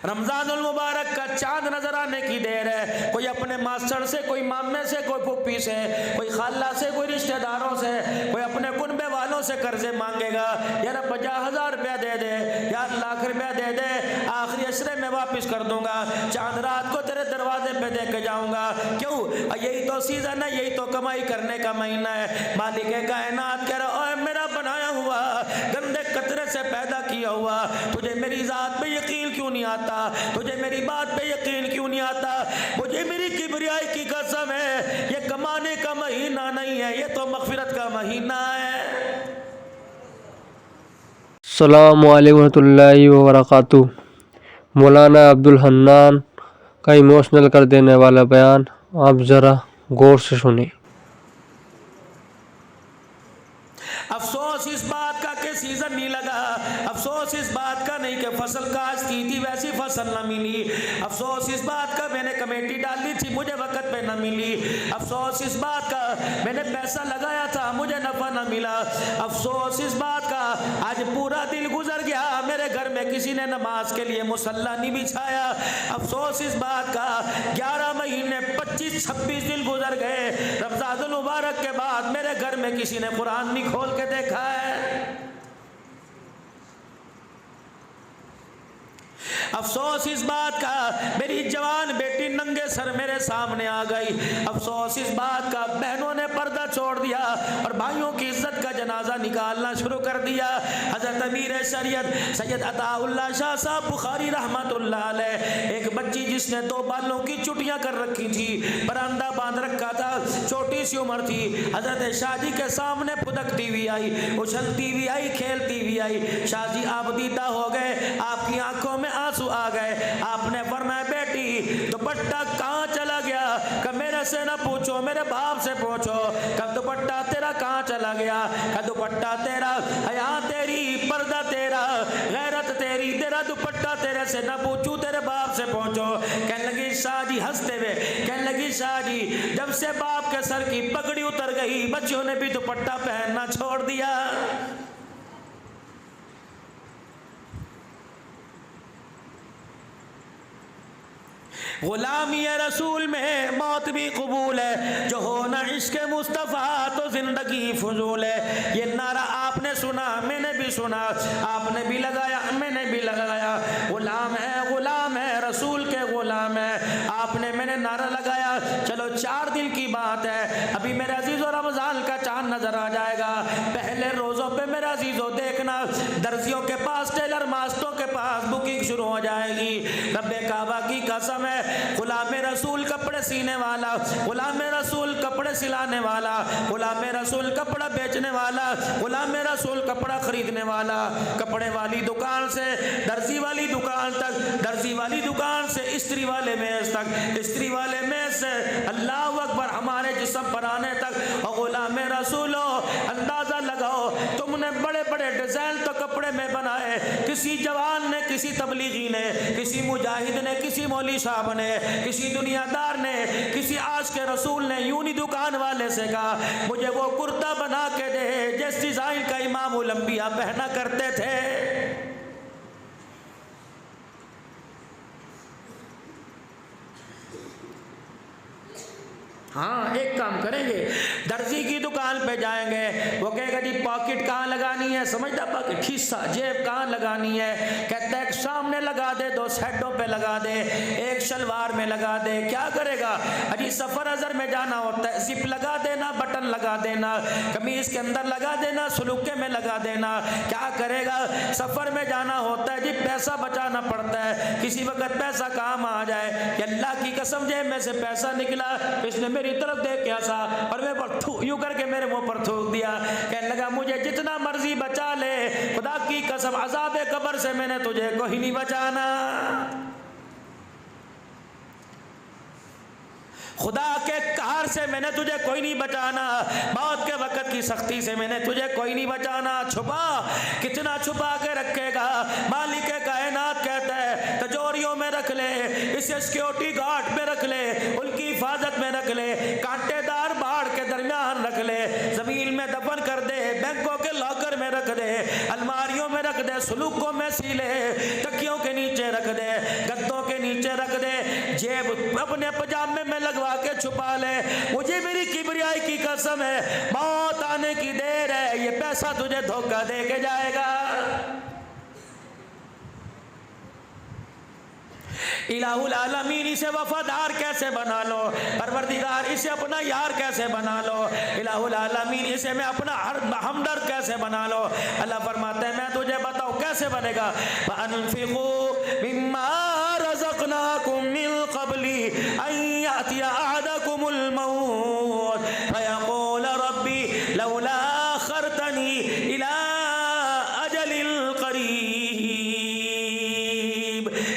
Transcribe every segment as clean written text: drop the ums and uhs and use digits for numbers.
रमजानुल मुबारक का चांद नजर आने की देर है। कोई अपने मास्टर से, कोई मामे से, कोई फुप्पी से, कोई खाला से, कोई रिश्तेदारों से, कोई अपने कुनबे वालों से कर्जे मांगेगा। यार 50,000 रुपया दे दे, यार लाख रुपया दे दे, आखिरी अशरे में वापस कर दूंगा, चांद रात को तेरे दरवाजे पे दे के जाऊंगा। क्यों? यही तो सीजन है, यही तो कमाई करने का महीना है। मालिक कायनात कह रहा है, मेरा बनाया हुआ गंदे कतरे से पैदा किया हुआ, तुझे मेरी जात पे यकीन क्यों नहीं आता? तुझे मेरी बात पे यकीन क्यों नहीं आता? मुझे मेरी किबरियाई की कसम है, ये कमाने का महीना नहीं है, ये तो मगफिरत का महीना है। अस्सलामु अलैकुम रहमतुल्लाहि व बरकातुहू। मौलाना अब्दुल हन्नान का इमोशनल कर देने वाला बयान आप ज़रा गौर से सुने। अफसोस इस बात का कि सीजन नहीं लगा, अफसोस इस बात का नहीं कि फसल काश की थी वैसी फसल न मिली, अफसोस इस बात का मैंने कमेटी डाली थी मुझे वक्त पे न मिली, अफसोस इस बात का मैंने पैसा लगाया था मुझे नफा न मिला, अफसोस इस बात का आज पूरा दिन गुजर गया मेरे घर में किसी ने नमाज के लिए मुसल्ला नहीं बिछाया, अफसोस इस बात का 11 महीने 25-26 दिन गुजर गए, रमजानुल मुबारक के बाद मेरे घर में किसी ने कुरान नहीं खोल के देखा है। अफसोस इस बात का मेरी जवान बेटी नंगे सर मेरे सामने आ गई, अफसोस इस बात का बहनों ने पर्दा छोड़ दिया और भाइयों की इज्जत का जनाजा निकालना शुरू कर दिया। हजरत अमीर शरीयत सैयद अताउल्लाह शाह साहब बुखारी रहमतुल्लाह अलैह, एक बच्ची जिसने 2 बालों की चुटियां कर रखी थी, बरामदा बांध रखा था, छोटी सी उम्र थी, हजरत शाह जी के सामने फुदकती हुई आई, उछलती हुई आई, खेलती हुई आई। शाह जी आप दीदा हो गए, आपकी आंखों में आंसू आ गए, आपने फरमाया बेटी दुपट्टा कहाँ चला गया? कब मेरे से ना पूछो, मेरे बाप से पूछो, कब दुपट्टा तेरा कहाँ चला गया? कब दुपट्टा तेरा, हया तेरी, पर्दा तेरा, गैरत तेरी, तेरा दुपट्टा तेरे से ना पूछूं, तेरे बाप से पूछो। कहने लगी शाह जी हंसते हुए, कहने लगी शाह जी जब से बाप के सर की पगड़ी उतर गई बच्चों ने भी दुपट्टा पहनना छोड़ दिया। गुलामी रसूल में मौत भी कबूल है, जो हो ना इश्क मुस्तफ़ा तो जिंदगी फजूल है। ये नारा आपने सुना, मैंने भी सुना, आपने भी लगाया, मैंने भी लगाया। गुलाम है रसूल के गुलाम है, आपने मैंने नारा लगाया। चलो 4 दिन की बात है, अभी मेरे अजीजों रमजान का चांद नजर आ जाएगा। पहले रोजों पे मेरे अजीजों देखना दर्जियों के पास, टेलर मास्टरों के पास बुकिंग शुरू हो जाएगी। रब्बे काबा की कसम है, गुलाम रसूल कपड़े सीने वाला, गुलाम रसूल कपड़े सिलाने वाला, गुलाम रसूल कपड़ा बेचने वाला, गुलाम रसूल कपड़ा खरीदने वाला, कपड़े वाली दुकान से दर्जी वाली दुकान तक, दर्जी वाली दुकान से इस्त्री वाले मेज तक, इस्त्री वाले मेज से अल्लाह अकबर हमारे जिस्म पर आने तक। और गुलाम रसूल अंदाजा लगाओ, तुमने बड़े बड़े डिजाइन तो कपड़े में बनाए, किसी जवान ने, किसी तबलीगी ने, किसी मुजाहिद ने, किसी मौली साहब ने, किसी दुनियादार ने, किसी आशिक़ रसूल ने यूं ही दुकान वाले से कहा मुझे वो कुर्ता बना के दे जिस डिजाइन का इमामुल अंबिया पहना करते थे। हाँ एक काम करेंगे, दर्जी की दुकान पे जाएंगे, वो कहेगा जी पॉकेट कहाँ लगानी है, समझता पॉकेट, खिस्सा जेब कहाँ लगानी है, कहता है सामने लगा दे, 2 साइडों पे लगा दे, एक शलवार में लगा दे। क्या करेगा? अजी सफर अजर में जाना होता है, जिप लगा देना, बटन लगा देना, कमीज के अंदर लगा देना, सुलुके में लगा देना। क्या करेगा? सफर में जाना होता है जी, पैसा बचाना पड़ता है, किसी वक्त पैसा काम आ जाए, अल्लाह की कसम जेब में से पैसा निकला, इसने मेरी तरफ देख के हंसा और मैं पर यूं करके मेरे मुंह पर थूक दिया। कहने लगा मुझे जितना मर्जी बचा ले, खुदा की कसम अज़ाबे कब्र से मैंने तुझे कोई नहीं बचाना, खुदा के कहर से मैंने तुझे कोई नहीं बचाना, मौत के वक्त की सख्ती से मैंने तुझे कोई नहीं बचाना। छुपा, कितना छुपा के रखेगा? मालिक कायनात कहता है तिजोरियों में रख ले, इसे सिक्योरिटी गार्ड में रख ले, उनकी हिफाजत में रख ले, कांटेदार बाढ़ के दरमियान रख ले, जमीन में दफन कर दे, बैंकों के लॉकर में रख दे, अलमारियों में रख दे, सलूक को मैसीले तकियों के नीचे रख दे, गद्दों के नीचे रख दे, जेब अपने पजामे में लगवा के छुपा ले। मुझे मेरी किबरियाई की कसम है, मौत आने की देर है, ये पैसा तुझे धोखा दे के जाएगा। इलाहुल आलमीन इसे वफादार कैसे बना लो, परवरदिगार इसे अपना यार कैसे बना लो, इलाहुल आलमीन इसे मैं अपना हमदर्द कैसे बना लो। अल्लाह फरमाते हैं मैं तुझे बताऊं कैसे बनेगा। फअनफिकू मिम्मा रज़क़नाकुम मिन क़ब्ली अन यातिया अहदकुमुल मौत फयक़ूल रब्बी लौला अख़रतनी इला अजलिल क़रीब।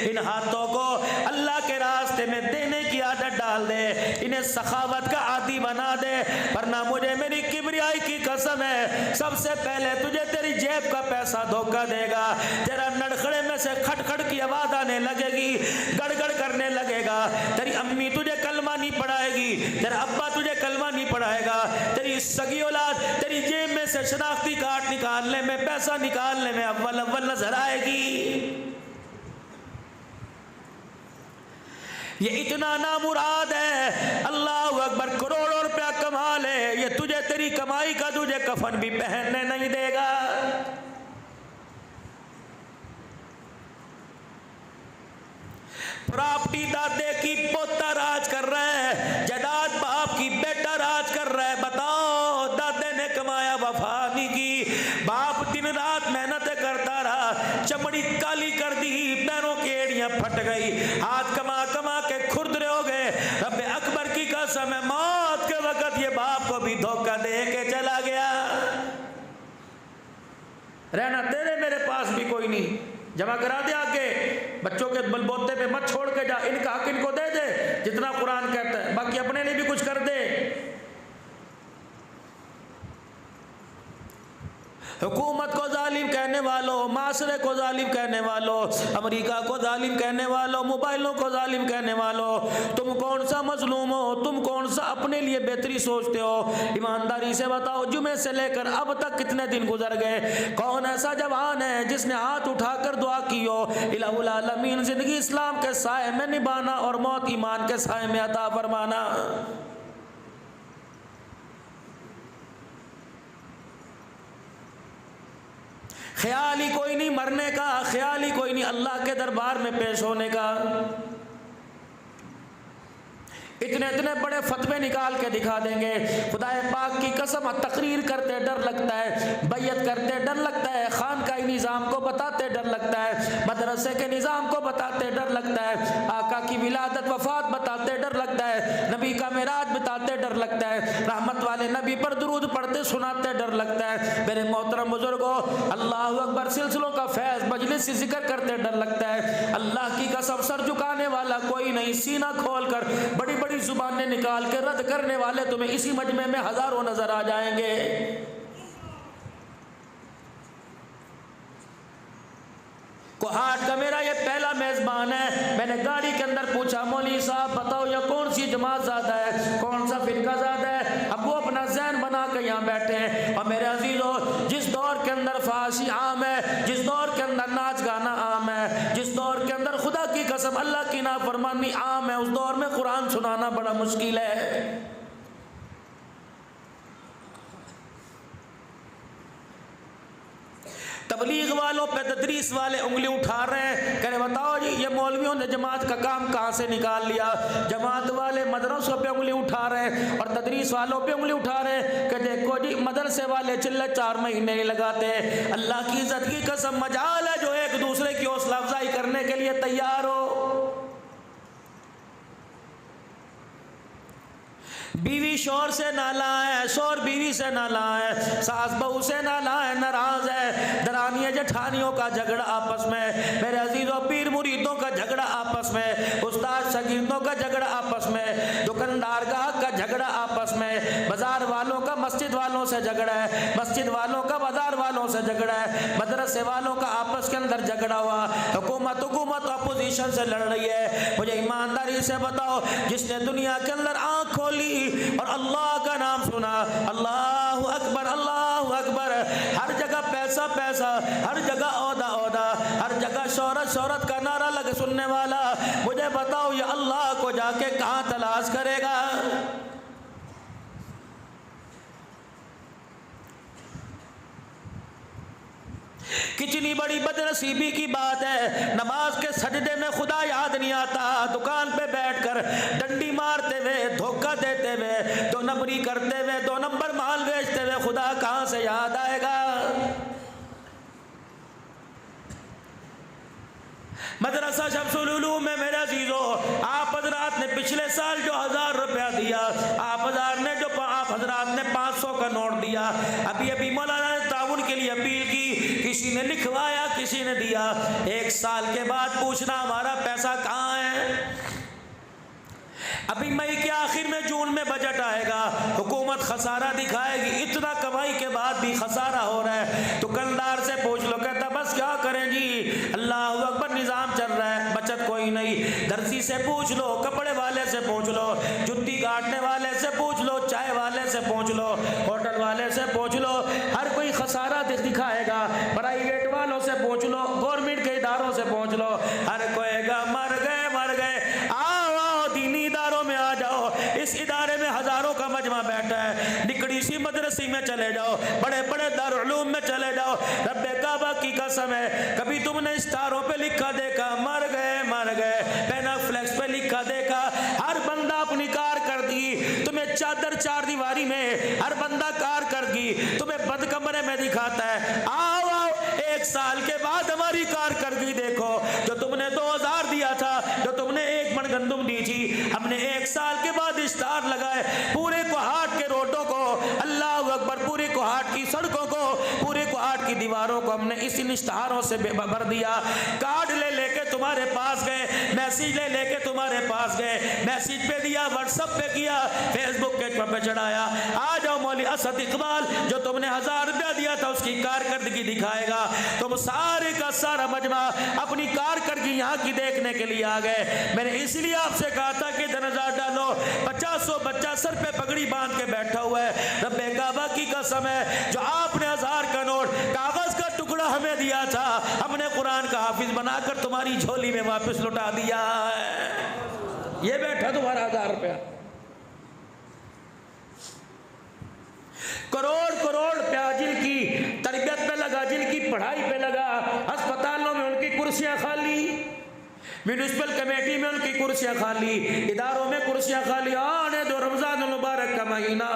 इन हाथों को अल्लाह के रास्ते में देने की आदत डाल दे, इन्हें सखावत का आदी बना दे, वरना मुझे मेरी किबरियाई की कसम है सबसे पहले तुझे तेरी जेब का पैसा धोखा देगा। तेरा नड़खड़े में से खटखट की आवाज आने लगेगी, गड़गड़ करने लगेगा, तेरी अम्मी तुझे कलमा नहीं पढ़ाएगी, तेरा अब्बा तुझे कलमा नहीं पढ़ाएगा, तेरी सगी औलाद तेरी जेब में से शनाख्ती कार्ड निकालने में, पैसा निकालने में अव्वल अव्वल नजर आएगी। ये इतना नामुराद है, अल्लाह अकबर, करोड़ों रुपया कमा ले, ये तुझे तेरी कमाई का तुझे कफन भी पहनने नहीं देगा। प्रॉपर्टी दादे की पोता राज कर रहा है, जायदाद बाप की बेटा राज कर रहा है। बताओ दादे ने कमाया वफा नहीं की, बाप दिन रात मेहनत करता रहा, चमड़ी काली कर दी, पैरों की एड़ियां फट गई, हाथ कमा कमा के खुरदरे हो गए। रब्बे अकबर की कसम है मौत के वक्त ये बाप को भी धोखा दे के चला गया। रहना तेरे मेरे पास भी कोई नहीं, जमा करा दे आगे, बच्चों के बलबोते पे मत छोड़ के जा, इनका हक इनको दे दे जितना कुरान कहता है, बाकी अपने लिए भी कुछ कर दे। हुकूमत को जालिम कहने वालों, माशरे को जालिम कहने वालों, अमेरिका को जालिम कहने वालों, मोबाइलों को जालिम कहने वालों, तुम कौन सा मजलूम हो, तुम कौन सा अपने लिए बेहतरी सोचते हो? ईमानदारी से बताओ, जुमे से लेकर अब तक कितने दिन गुजर गए? कौन ऐसा जवान है जिसने हाथ उठाकर दुआ की हो, इलाहुल आलमीन जिंदगी इस्लाम के साए में निभाना और मौत ईमान के साए में अता फरमाना। ख्याल ही कोई नहीं मरने का, ख्याल ही कोई नहीं अल्लाह के दरबार में पेश होने का। इतने इतने बड़े फतवे निकाल के दिखा देंगे, खुदाए पाक की कसम, तकरीर करते डर लगता है, बैयत करते डर लगता है, खानकाई निज़ाम को बताते डर लगता है, मदरसे के निज़ाम को बताते डर लगता है, आका की विलादत वफात बताते डर लगता है, नबी का मेराज बताते डर लगता है, रहमत वाले नबी पर दुरूद पढ़ते सुनाते डर लगता है। मेरे मोहतरम बुजुर्गों, अल्लाह अकबर सिलसिलों का फैज़ मजलिस से जिक्र करते डर लगता है। अल्लाह की कसम सर झुकाने वाला कोई नहीं, सीना खोल कर बड़ी बड़ी जुबानें निकाल के रद्द करने वाले तुम्हें इसी मजमे में हजारों नजर आ जाएंगे। कोहाट का मेरा ये पहला मेजबान है। मैंने गाड़ी के अंदर पूछा, मौलवी साहब बताओ ये कौन सी जमात ज़्यादा है, कौन सा फिरका ज़्यादा है? अब वो अपना ज़हन बना के यहाँ बैठे हैं। और मेरे अजीजों, जिस दौर के अंदर फाशी आम है, जिस दौर के अंदर नाच गाना आम है, जिस दौर के अंदर खुदा की कसम अल्लाह की नाफरमानी आम है, उस दौर में कुरान सुनाना बड़ा मुश्किल है। तबलीग वालों पे तदरीस वाले उंगली उठा रहे हैं, कह रहे बताओ जी ये मौलवियों ने जमात का काम कहाँ से निकाल लिया? जमात वाले मदरसों पे उंगली उठा रहे हैं और तदरीस वालों पे उंगली उठा रहे हैं कि देखो जी मदरसे वाले चिल्ले 4 महीने नहीं लगाते। अल्लाह की इज्जत की कसम, मजाल है जो एक दूसरे की हौसला अफजाई करने के लिए तैयार हो। बीवी शोर से नाला है, शोर बीवी से नाला है, सास बहू से नाला है, नाराज है, दरानियों जेठानियों का झगड़ा आपस में, मेरे अजीजों पीर मुरीदों का झगड़ा आपस में, उस्ताद शागिर्दों का झगड़ा आपस में, दुकानदार गाहक का झगड़ा आपस में, बाजार वालों का मस्जिद वालों से झगड़ा है, मस्जिद वालों का बाजार वालों से झगड़ा है, मदरसे वालों का आपस के अंदर झगड़ा हुआ, हुकूमत अपोजिशन से लड़ रही है। मुझे ईमानदारी से बताओ, जिसने दुनिया के अंदर आंख खोली और अल्लाह का नाम सुना, अल्लाह अकबर, हर जगह पैसा पैसा, हर जगह औदा शोहरत शोहरत का नारा लगे सुनने वाला, मुझे बताओ ये अल्लाह को जाके कहाँ तलाश करेगा? कितनी बड़ी बदनसीबी की बात है, नमाज के सजदे में खुदा याद नहीं आता, दुकान पे बैठकर डंडी मारते हुए, धोखा देते हुए, दो नंबरी करते हुए, 2 नंबर माल बेचते हुए खुदा कहाँ से याद आएगा? मदरसा शम्सुल उलूम में मेरे अजीजों, आप हजरात ने पिछले साल जो 1000 रुपया दिया, आप हजरात ने 500 का नोट दिया। अभी अभी मौलाना ने ताउन के लिए अपील की, किसी ने लिखवाया, किसी ने दिया। 1 साल के बाद पूछना हमारा पैसा कहाँ है? अभी मई के आखिर में जून में बजट आएगा, हुकूमत खसारा दिखाएगी, इतना कमाई के बाद भी खसारा हो रहा है। दुकानदार से पूछ लो, कहता बस क्या करें जी, अल्लाह अकबर निज़ाम चल रहा है, बचत कोई नहीं। दर्जी से पूछ लो, कपड़े वाले से पूछ लो, जुत्ती काटने वाले से पूछ लो, चाय वाले से पूछ लो, होटल वाले से पूछ लो, हर कोई खसारा दिखाएगा। प्राइवेट वालों से पूछ लो, गवर्नमेंट के इदारों से पूछ लो, हर कोई मर गए मर गए। आओ दीनी इदारों में आ जाओ, इस इदारे में हजारों का मजमा बैठा है, निकड़ी सी मदरसी में चले जाओ, बड़े बड़े दारुल उलूम में चले जाओ। रब्बे काबा की कसम है, कभी तुमने स्टारों पे लिखा देखा मर गए, पेनाफ्लेक्स पे लिखा देखा? हर बंदा अपनी कार कर दी, तुम्हें चादर 4 दीवारी में हर बंदा कार कर दी, तुम्हें बंद कमरे में दिखाता है। आओ 1 साल के बाद हमारी कार कर दी देखो, जो तुमने 2000 दिया था, जो तुमने 1 मन गंदुम दी थी, हमने 1 साल के बाद स्टार लगाए, पूरे कोहाट के रोडों को, अल्लाह अकबर, पूरे कोहाट की सड़कों को, पूरे कोहाट की दीवारों को हमने इस स्टारों से भर दिया। कार्ड ले लेके तुम्हारे पास गए, मैसेज ले लेके तुम्हारे पास गए, मैसेज पे दिया, व्हाट्सएप पे किया, फेसबुक के पे चढ़ाया। आ जाओ मौली असद इकबाल, जो तुमने 1000 रुपया दिया था उसकी कारकर्दगी दिखाएगा। तुम सारे का सारा मजमा अपनी कारकर्दगी यहाँ की देखने के लिए आ गए। मैंने इसलिए आपसे कहा था कि 10,000 डालो। 50 बच्चा सर पे पगड़ी बांध के बैठा हुआ है, रब्बे काबा की कसम है, जो आपने 1000 का नोट, कागज का टुकड़ा हमें दिया था, हमने कुरान का हाफिज बनाकर तुम्हारी झोली में वापस लौटा दिया है। ये बैठा तुम्हारा 1000 रुपया, करोड़ रुपया जिनकी तरबियत पे लगा, जिनकी पढ़ाई पे लगा, अस्पतालों में उनकी कुर्सियां खाली, म्यूनिसिपल कमेटी में उनकी कुर्सियां खाली, इदारों में कुर्सियां खाली। आने दो रमजान मुबारक का महीना,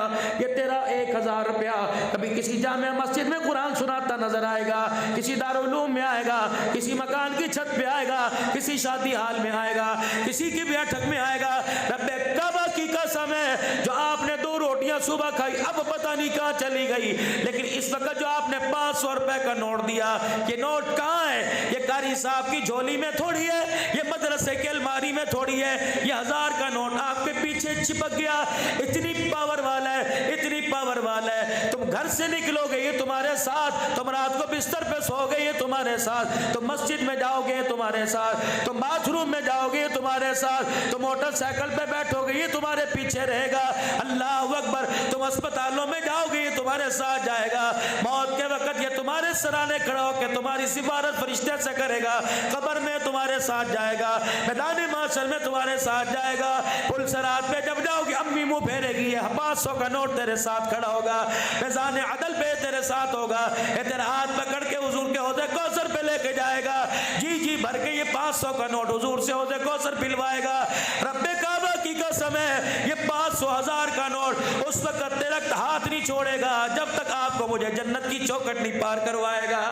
ये तेरा 1000 रुपया कभी किसी जामिया मस्जिद में कुरान सुनाता नजर आएगा, किसी दारुल उलूम में आएगा, किसी मकान की छत पे आएगा, किसी शादी हाल में आएगा, किसी की बैठक में आएगा। रब्बे काबा की कसम है, जो आपने 2 रोटियां सुबह खाई, अब पता नहीं कहाँ चली गई, लेकिन इस वक्त जो आपने 500 रुपए का नोट दिया, ये नोट कहाँ है? ये कारी साहब की झोली में थोड़ी है, ये मदरसे की अलमारी में थोड़ी है। ये 1000 का नोट आपके पीछे चिपक गया। इतनी पावर वाला है, इतनी पावर वाला है। तुम घर से निकलोगे ये तुम्हारे साथ, तुम रात को बिस्तर पे सोओगे ये तुम्हारे साथ, तुम मस्जिद में जाओगे तुम्हारे साथ, तुम बाथरूम में जाओगे तुम्हारे साथ, तुम मोटरसाइकिल पे बैठोगे ये तुम्हारे पीछे रहेगा। अल्लाह अकबर, तुम अस्पतालों में जाओगे ये तुम्हारे साथ जाएगा। मौत के वक्त ये तुम्हारे सराहने खड़ा होकर तुम्हारी सिफारिश फरिश्ते से करेगा। कब्र में तुम्हारे साथ जाएगा, मैदान माशर में तुम्हारे साथ जाएगा। पुल सरात पे जब जाओगे अम्मी मुंह फेरेगी, 500 का नोट तेरे साथ खड़ा होगा, मैदान अदल पे तेरे साथ होगा, ये तेरा हाथ पकड़ के हुजूर के हौज़े कौसर पे लेके जाएगा, जी भर के ये 500 का नोट हुजूर से हौज़े कौसर पिलवाएगा। रब्बे काबा की कसम है, ये 500 1000 का नोट उस वक्त तेरा हाथ नहीं छोड़ेगा जब तक आपको मुझे जन्नत की चौखट नहीं पार करवाएगा।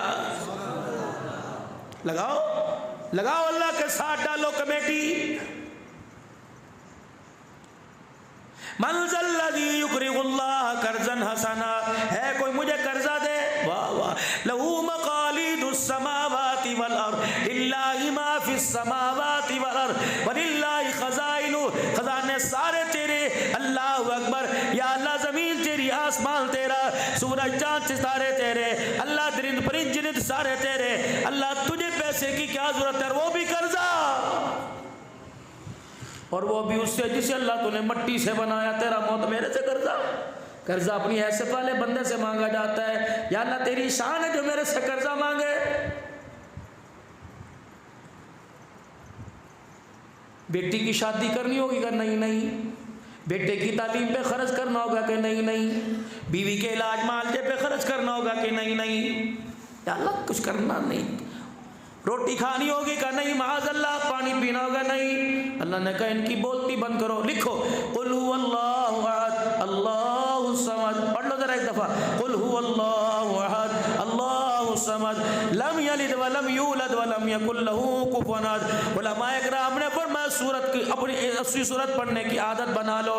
लगाओ अल्लाह के साथ डालो कमेटी। मंज़ल्लज़ी युक़रिज़ुल्लाह कर्ज़न हसना, है कोई मुझे कर्जा दे? वाह वाह। लहू मक़ालिदुस समावाति वल अर्ज़, लिल्लाहि मा फिस समावाति वल अर्ज़ वलिल्लाहि ख़ज़ाइनु, ख़ज़ाने सारे तेरे। अल्लाहु अकबर। या अल्लाह ज़मीन तेरी, आसमान तेरा, सूरज चाँद सितारे तेरे, अल्लाह दरिंद परिंद जिन्नत सारे तेरे। अल्लाह तुझे पैसे की क्या ज़रूरत है? वो भी कर्जा, और वो भी उससे जिसे अल्लाह तूने मट्टी से बनाया। तेरा मौत मेरे से कर्जा अपनी हैसियत वाले बंदे से मांगा जाता है। या अल्लाह तेरी शान है जो मेरे से कर्जा मांगे। बेटी की शादी करनी होगी का नहीं नहीं, बेटे की तालीम पे खर्च करना होगा कि नहीं नहीं, बीवी के इलाज मालजे पे खर्च करना होगा कि नहीं नहीं, या अल्लाह कुछ करना नहीं, रोटी खानी होगी का नहीं, माज़अल्लाह पानी पीना होगा नहीं। अल्लाह ने कहा इनकी बोलती बंद करो, लिखो कुल हुवल्लाहु अहद अल्लाहु समद, पढ़ लो जरा एक दफ़ा, कुल हुवल्लाहु अहद अल्लाहु समद लम यलिद व लम यूलद व लम यकुल लहू कुफुवन अहद। उलमाए किराम ने फरमाया सूरत की अपनी असली सूरत पढ़ने की आदत बना लो,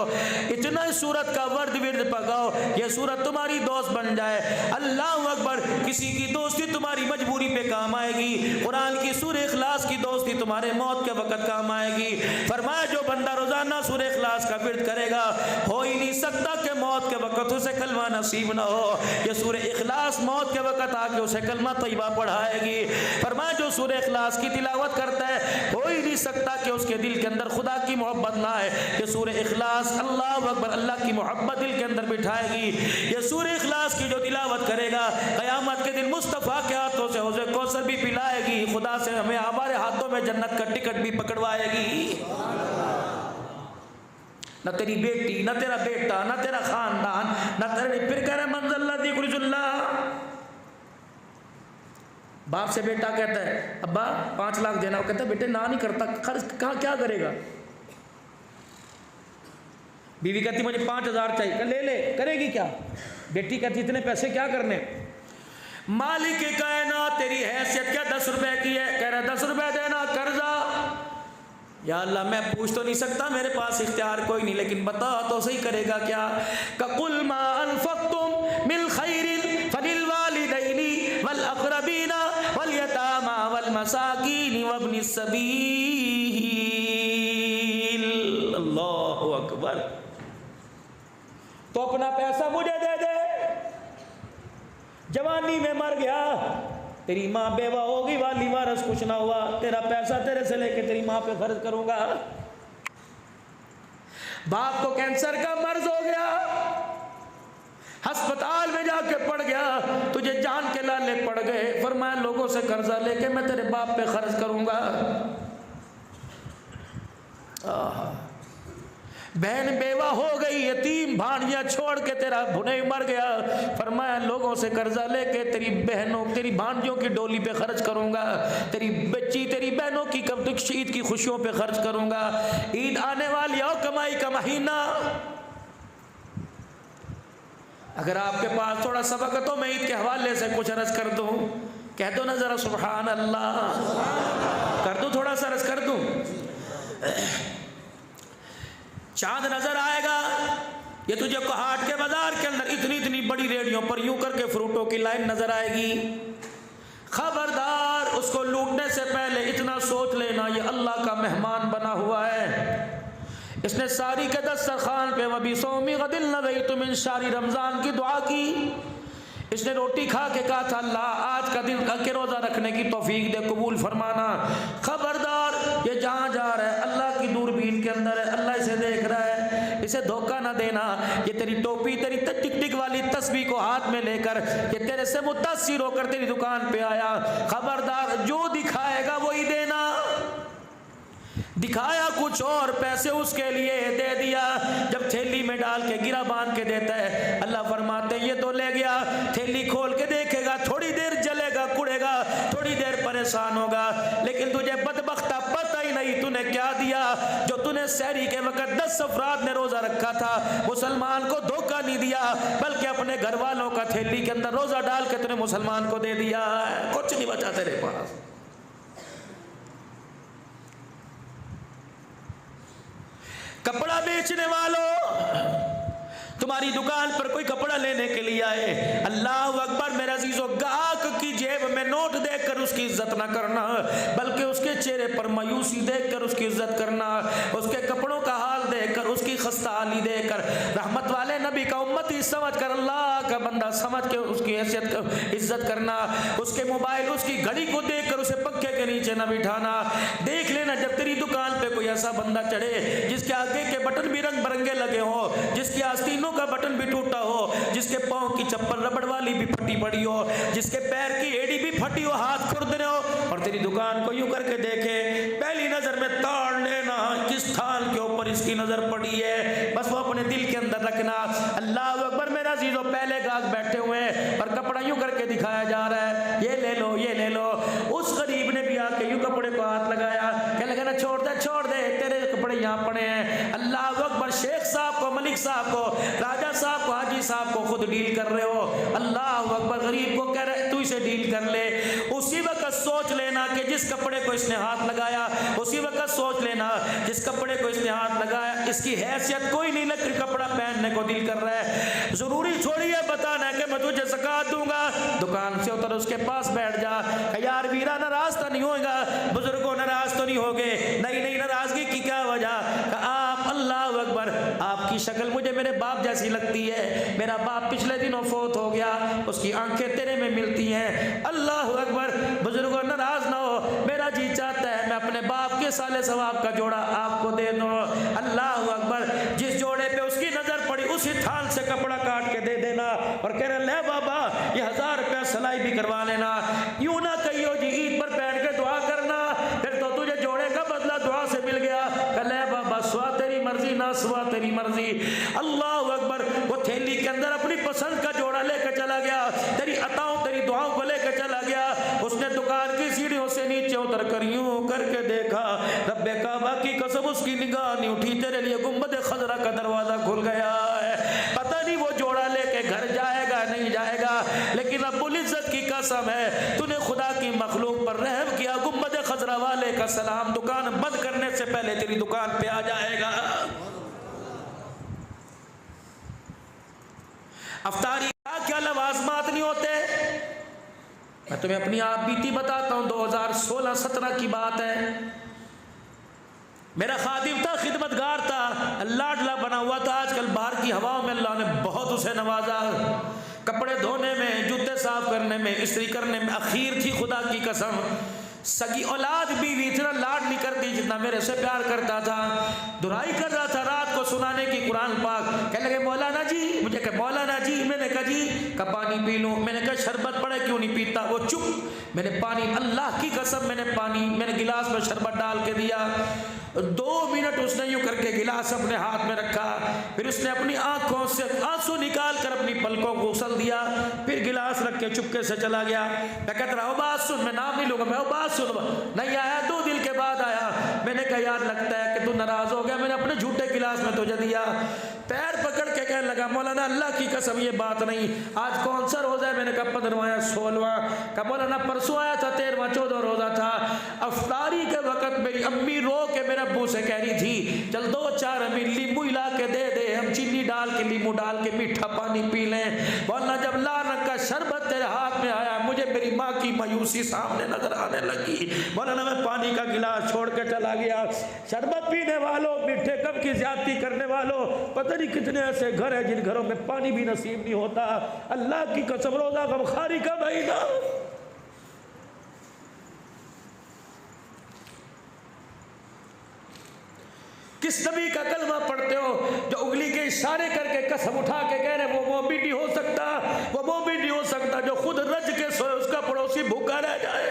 इतना इस सूरत का वर्द पकाओ, ये सूरत तुम्हारी दोस्त बन जाए। अल्लाहु अकबर, किसी की दोस्ती तुम्हारी मजबूरी पे काम आएगी, कुरान की सूरह इखलास की दोस्ती तुम्हारे मौत के वक्त काम आएगी। फरमाया जो बंदा रोजाना सूरह इखलास का विर्द करेगा, हो ही नहीं सकता कि मौत के वक्त उसे कलमा नसीब ना हो, ये सूरह इखलास मौत के वक्त आके उसे कलमा तैयबा पढ़ाएगी। फरमाया जो सूरह इखलास की तिलावत करता है, हो ही नहीं सकता कि उसके दिल के अंदर खुदा की मोहब्बत ना आए, ये सूरह इखलास अल्लाह अकबर अल्लाह की मोहब्बत दिल के अंदर बिठाएगी। ये सूरह इखलास की जो तिलावत करेगा, क़यामत के दिन मुस्तफ़ा के हाथों से हौज़े कौसर भी पिलाएगी, खुदा से हमें हमारे हाथों में जन्नत का टिकट भी पकड़वाएगी। न तेरी बेटी, न तेरा बेटा, न तेरा खानदान, न तेरे, फिर कह रहे मंज़िल कुरजुल्ला। बाप से बेटा कहता है अब्बा 5 लाख देना, वो कहता है बेटे ना नहीं करता, खर्च कहाँ क्या करेगा। बीवी कहती मुझे 5,000 चाहिए, ले ले, करेगी क्या। बेटी कहती इतने पैसे क्या करने। मालिक कायनात तेरी हैसियत क्या 10 रुपए की है, कह रहा 10 रुपए देना कर्जा। या अल्लाह मैं पूछ तो नहीं सकता, मेरे पास इख्तियार कोई नहीं, लेकिन बता तो सही करेगा क्या। ककुल मा अनफक़्तुम मिन खैरिन फलिल वालिदैनि वल अक़रबीना वल यतामा वल मसाकीन वब्निस सबील। अल्लाहु अकबर। तो अपना पैसा मुझे दे दे, जवानी में मर गया, तेरी माँ बेवा होगी, वाली वारस कुछ ना हुआ, तेरा पैसा तेरे से लेके तेरी माँ पे खर्च करूंगा। बाप को कैंसर का मर्ज हो गया, अस्पताल में जाके पड़ गया, तुझे जान के लाले पड़ गए, फरमाया लोगों से कर्जा लेके मैं तेरे बाप पे खर्च करूंगा। बहन बेवा हो गई, यतीम भाणिया छोड़ के तेरा भुने मर गया, फरमाया लोगों से कर्जा लेके तेरी बहनों तेरी भांजियों की डोली पे खर्च करूंगा, तेरी बच्ची तेरी बहनों की ईद की खुशियों पे खर्च करूंगा। ईद आने वाली हो, कमाई का महीना, अगर आपके पास थोड़ा सबक है तो मैं ईद के हवाले से कुछ अर्ज कर दूं, कह दो ना जरा सुभान अल्लाह, कर दूं थोड़ा सा अर्ज कर दूं। चांद नजर आएगा, ये तुझे कोहाट के बाजार के अंदर इतनी इतनी बड़ी रेडियों पर यूं करके फ्रूटों की लाइन नजर आएगी, खबरदार उसको लूटने से पहले इतना सोच लेना ये अल्लाह का मेहमान बना हुआ है, इसने सारी के दस्तरखान पे वबी सौमी गदिल नवैतु मिन शारी रमज़ान की दुआ की, इसने रोटी खा के कहा था अल्लाह आज का दिन के रोज़ा रखने की तौफीक दे, कबूल फरमाना। खबरदार ये जहाँ जा रहा है अल्लाह की दूरबीन के अंदर है, अल्लाह इसे देख रहा है, इसे धोखा ना देना। ये तेरी टोपी तेरी टिक टिक वाली तस्बीह को हाथ में लेकर ये तेरे से मुतासिर होकर तेरी दुकान पे आया, खबरदार जो दिखाएगा वही देना। दिखाया कुछ और, पैसे उसके लिए दे दिया, जब थैली में डाल के गिरा बांध के देता है, अल्लाह फरमाते ये तो ले गया, थैली खोल के देखेगा, थोड़ी देर जलेगा कुड़ेगा, थोड़ी देर परेशान होगा, लेकिन तुझे बदबख्ता पता ही नहीं तूने क्या दिया। जो तूने सहरी के वक्त 10 अफराद ने रोजा रखा था, मुसलमान को धोखा नहीं दिया, बल्कि अपने घर वालों का थैली के अंदर रोजा डाल के तूने मुसलमान को दे दिया, कुछ नहीं बचा तेरे पास। कपड़ा बेचने वालों, तुम्हारी दुकान पर कोई कपड़ा लेने के लिए आए, अल्लाह अकबर मेरे अजीजों, गाहक की जेब में नोट देखकर उसकी इज्जत ना करना, बल्कि उसके चेहरे पर मायूसी देखकर उसकी इज्जत करना, उसके कपड़ों का हाल देखकर उसकी खस्ता हाली देखकर रहमत वाले नबी का उम्मती समझ कर अल्लाह का बंदा समझ के उसकी हैसियत इज्जत करना, उसके मोबाइल उसकी घड़ी को देखकर उसे पंखे के नीचे ना बिठाना। देख लेना जब तेरी दुकान पे कोई ऐसा बंदा चढ़े जिसके आगे के बटन भी रंग बिरंगे लगे हो, जिसके आस्तीनों का बटन भी टूटा हो, जिसके पाँव की चप्पल रबड़ वाली भी फटी पड़ी हो, जिसके पैर की एड़ी भी फटी हो, हाथ खुरदने हो, और तेरी दुकान को यूं करके देखे, पहली नजर में ताड़ लेना किस थाल के ऊपर इसकी नजर पड़ी है, बस वो अपने दिल के अंदर रखना। अल्लाह अकबर मेरा अजीजों, पहले गाहक बैठे हुए हैं और कपड़ा यूं करके दिखाया जा रहा है, ये ले लो ये ले लो। उस गरीब ने भी आके यूं कपड़े को हाथ लगाया, कहने लगा ना छोड़ दे तेरे कपड़े यहाँ पड़े हैं। अल्लाह अकबर, शेख साहब को, मलिक साहब को, राजा साहब को, हाजी साहब को खुद डील कर रहे हो। अल्लाह अकबर, गरीब को कह रहे तू इसे डील कर ले। उसी वक्त सोच लेना कि जिस कपड़े को इसने हाथ लगाया, उसी वक्त सोच लेना जिस कपड़े को इसने हाथ लगाया इसकी हैसियत कोई नहीं लग कपड़ा पहनने को दिल कर रहा है। जरूरी छोड़िए बताना है कि मैं तुझे ज़कात दूंगा, दुकान से उतर उसके पास बैठ जा, यार वीरा नाराज तो नहीं होगा, बुजुर्गों नाराज तो नहीं होगे, नहीं नाराजगी की क्या वजह, आप अल्लाह अकबर, आपकी शक्ल मुझे मेरे बाप जैसी लगती है, मेरा बाप पिछले दिनों फौत हो गया, उसकी आंखें तेरे में मिलती हैं। अल्लाह अकबर, बुजुर्गों नाराज ना हो, मेरा जी चाहता है मैं अपने बाप के साले सवाब का जोड़ा आपको दे दूं। अल्लाह अकबर, जिस जोड़े पे उसकी नजर पड़ी उसी थाल से कपड़ा काट के दे देना और कह रहे ले बाबा ये 1000 रुपया सिलाई भी करवा लेना। यूं ना कहियो जी ईद पर बैठ के दुआ करना, फिर तो तुझे जोड़े का बदला दुआ से मिल गया, कल बाबा सुआ तेरी मर्जी ना सुआ तेरी मर्जी। अल्लाह अकबर, वो थैली के अंदर अपनी पसंद का जोड़ा लेकर चला गया, तेरी अताओं तेरी दुआओं को लेकर चला गया। उसने दुकान की सीढ़ियों से नीचे उतर कर यूं करके देखा, रब्बे काबा की कसम उसकी निगाह नहीं उठी, तेरे लिए गुंबद खजरा का दरवाजा खुल गया है। पता नहीं वो जोड़ा लेके घर जाएगा नहीं जाएगा, लेकिन रब्बुल इज्जत की कसम है तूने खुदा की मखलूक पर रहम किया, गुंबद खजरा वाले का सलाम दुकान बंद करने से पहले तेरी दुकान पे आ जाएगा। अफ्तारी क्या लवाजमात नहीं होते। मैं तुम्हें अपनी आप बीती बताता हूँ, 2016-17 की बात है। मेरा खादिम था, खिदमतगार था, लाडला बना हुआ था। आजकल बाहर की हवाओं में अल्लाह ने बहुत उसे नवाजा, कपड़े धोने में, जूते साफ करने में, इस्त्री करने में अखीर थी। खुदा की कसम, सगी औलाद बीवी इतना लाड नहीं करती जितना मेरे से प्यार करता था। दुराई कर रहा था रात को सुनाने की कुरान पाक, कहने लगे मौलाना जी, मुझे कहा मौलाना जी, मैंने कहा जी का पानी पी लूँ, मैंने कहा शरबत पड़े क्यों नहीं पीता, वो चुप। मैंने पानी, अल्लाह की कसम मैंने गिलास में शरबत डाल के दिया। 2 मिनट उसने यूं करके गिलास अपने हाथ में रखा, फिर उसने अपनी आंखों से आंसू निकाल कर अपनी पलकों को उछल दिया, फिर गिलास रख के चुपके से चला गया। मैं कहता रहा बात सुन, मैं नाम नहीं लूंगा, मैं बात सुन। नहीं आया, 2 दिन के बाद आया। मैंने कहा यार लगता है कि तू नाराज हो गया, मैंने अपने झूठे गिलास में तुझे दिया। पैर पकड़ के कहने लगा मौलाना अल्लाह की कसम ये बात नहीं, आज कौन सा रोजा है? मैंने कहा 15वां या 16वां। कहा मौलाना परसों आया था, 13वां 14 रोजा था। अफ्तारी के वक्त मेरी अम्मी रो के मेरे अब्बू से कह रही थी चल 2-4 अम्मी नींबू हिला के दे दे, हम चीनी डाल के नींबू डाल के मीठा पानी पी लें। मौलाना जब लानत का शरबत तेरे हाथ में आया, मुझे मेरी माँ की मायूसी सामने नजर आने लगी। मौलाना मैं पानी का गिलास छोड़ के चला गया। शरबत पीने वालों, मीठे कप की ज्यादती करने वालों, पता नहीं कितने ऐसे घर हैं जिन घरों में पानी भी नसीब नहीं होता। अल्लाह की कसम, रोजा गमखारी का महीना, किस नबी का कलमा पढ़ते हो जो उंगली के इशारे करके कसम उठा के कह रहे वो मोमिन नहीं हो सकता, वो मोमिन नहीं हो सकता जो खुद रज के सोए उसका पड़ोसी भूखा रह जाए।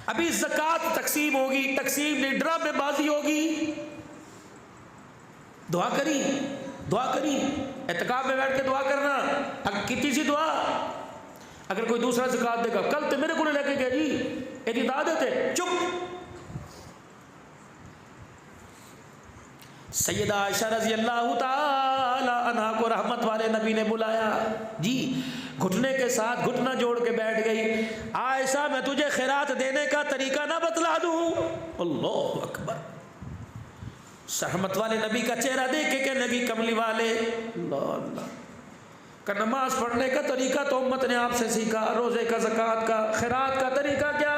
अभी ज़कात तकसीम होगी, तकसीम नहीं ड्रामेबाजी होगी। दुआ करी एतकाब में बैठ के दुआ करना, कितनी सी दुआ। अगर कोई दूसरा ज़कात देगा, कल तो मेरे को लेके गया जी, यदि आदत है चुप। सैयदा आयशा रज़ी अल्लाह ताला अन्हा को रहमत वाले नबी ने बुलाया जी, घुटने के साथ घुटना जोड़ के बैठ गई। आयशा मैं तुझे खैरात देने का तरीका ना बतला दूं? अल्लाह अकबर। रहमत वाले नबी का चेहरा देख के कहने लगी कमली वाले अल्लाह का नमाज पढ़ने का तरीका तो उम्मत ने आपसे सीखा, रोजे का, ज़कात का, खैरात का तरीका क्या?